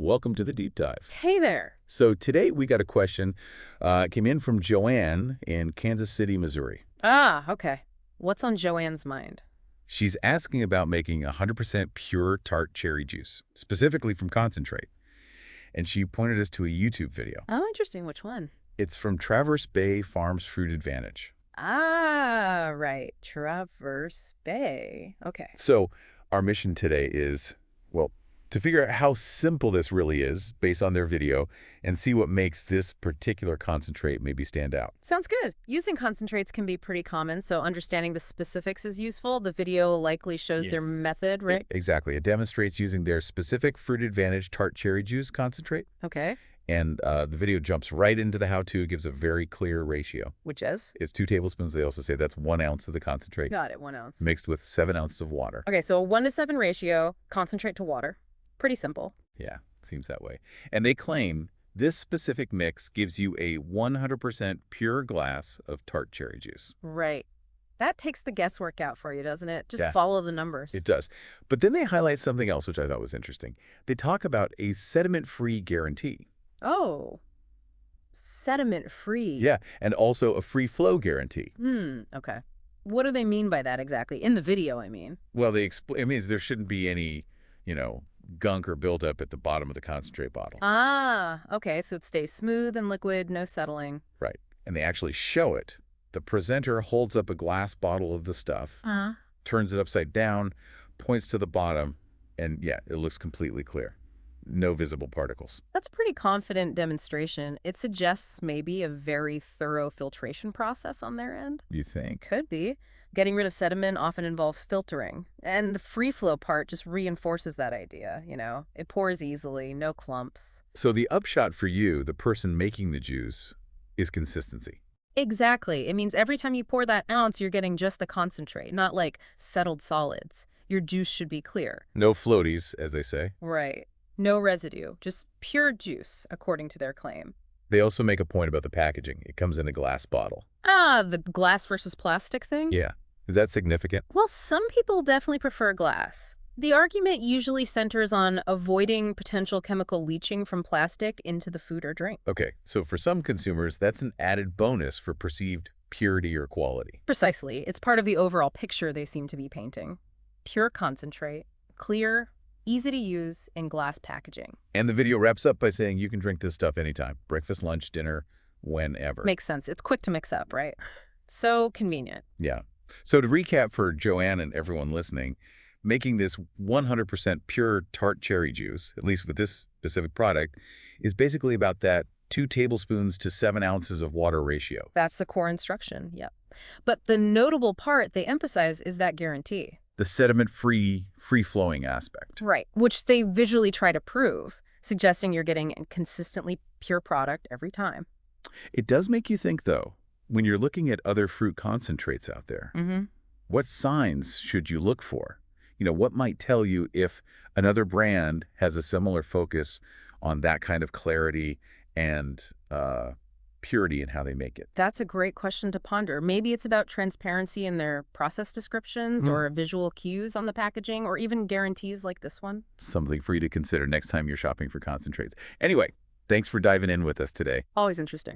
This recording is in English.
Welcome to the deep dive. Hey there. So today we got a question, came in from Joanne in Kansas City, Missouri. Ah, okay. What's on Joanne's mind? She's asking about making 100% pure tart cherry juice, specifically from concentrate. And she pointed us to a YouTube video. Oh, interesting. Which one? It's from Traverse Bay Farms Fruit Advantage. Ah, right. Traverse Bay. Okay. So our mission today is, well, to figure out how simple this really is based on their video and see what makes this particular concentrate maybe stand out. Sounds good. Using concentrates can be pretty common, so understanding the specifics is useful. The video likely shows their method, right? Exactly. It demonstrates using their specific Fruit Advantage tart cherry juice concentrate. Okay. And the video jumps right into the how-to, gives a very clear ratio. Which is? It's 2 tablespoons. They also say that's 1 ounce of the concentrate. Got it, 1 ounce. Mixed with 7 ounces of water. Okay, so a 1:7 ratio, concentrate to water. Pretty simple. Yeah, seems that way. And they claim this specific mix gives you a 100% pure glass of tart cherry juice. Right. That takes the guesswork out for you, doesn't it? Just Yeah. follow the numbers. It does. But then they highlight something else, which I thought was interesting. They talk about a sediment-free guarantee. Oh, sediment-free. Yeah, and also a free flow guarantee. Okay. What do they mean by that exactly? In the video, I mean. Well, they explain, it means there shouldn't be any, gunk or buildup at the bottom of the concentrate bottle. Ah, okay. So it stays smooth and liquid, no settling. Right. And they actually show it. The presenter holds up a glass bottle of the stuff, turns it upside down, points to the bottom, and yeah, it looks completely clear. No visible particles. That's a pretty confident demonstration. It suggests maybe a very thorough filtration process on their end. You think? Could be. Getting rid of sediment often involves filtering. And the free flow part just reinforces that idea, It pours easily, no clumps. So the upshot for you, the person making the juice, is consistency. Exactly. It means every time you pour that ounce, you're getting just the concentrate, not like settled solids. Your juice should be clear. No floaties, as they say. Right. No residue, just pure juice, according to their claim. They also make a point about the packaging. It comes in a glass bottle. Ah, the glass versus plastic thing? Yeah. Is that significant? Well, some people definitely prefer glass. The argument usually centers on avoiding potential chemical leaching from plastic into the food or drink. Okay, so for some consumers, that's an added bonus for perceived purity or quality. Precisely. It's part of the overall picture they seem to be painting. Pure concentrate, clear, easy to use in glass packaging. And the video wraps up by saying you can drink this stuff anytime. Breakfast, lunch, dinner, whenever. Makes sense. It's quick to mix up, right? So convenient. Yeah. So to recap for Joanne and everyone listening, making this 100% pure tart cherry juice, at least with this specific product, is basically about that 2 tablespoons to 7 ounces of water ratio. That's the core instruction, yep. But the notable part they emphasize is that guarantee. The sediment-free, free-flowing aspect. Right, which they visually try to prove, suggesting you're getting a consistently pure product every time. It does make you think, though, when you're looking at other fruit concentrates out there, what signs should you look for? What might tell you if another brand has a similar focus on that kind of clarity and purity in how they make it? That's a great question to ponder. Maybe it's about transparency in their process descriptions or visual cues on the packaging or even guarantees like this one. Something for you to consider next time you're shopping for concentrates. Anyway, thanks for diving in with us today. Always interesting.